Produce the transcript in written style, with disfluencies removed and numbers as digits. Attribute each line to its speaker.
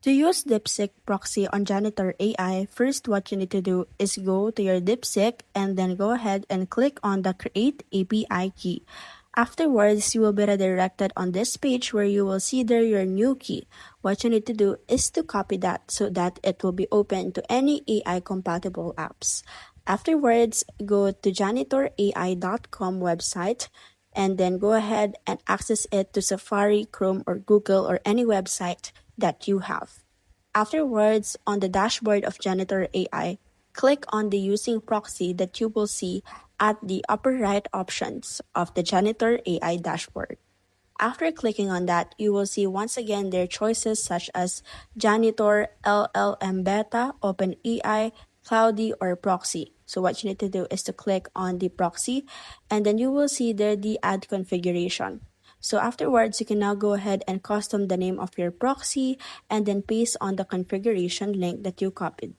Speaker 1: To use DeepSeek Proxy on Janitor AI, first what you need to do is go to your DeepSeek and then go ahead and click on the Create API key. Afterwards, you will be redirected on this page where you will see there your new key. What you need to do is to copy that so that it will be open to any AI compatible apps. Afterwards, go to janitorai.com website and then go ahead and access it to Safari, Chrome, or Google or any website that you have. Afterwards, on the dashboard of Janitor AI, click on the Using Proxy that you will see at the upper right options of the Janitor AI dashboard. After clicking on that, you will see once again their choices such as Janitor, LLM Beta, OpenAI, Cloudy, or Proxy. So what you need to do is to click on the proxy and then you will see there the add configuration. So afterwards, you can now go ahead and custom the name of your proxy and then paste on the configuration link that you copied.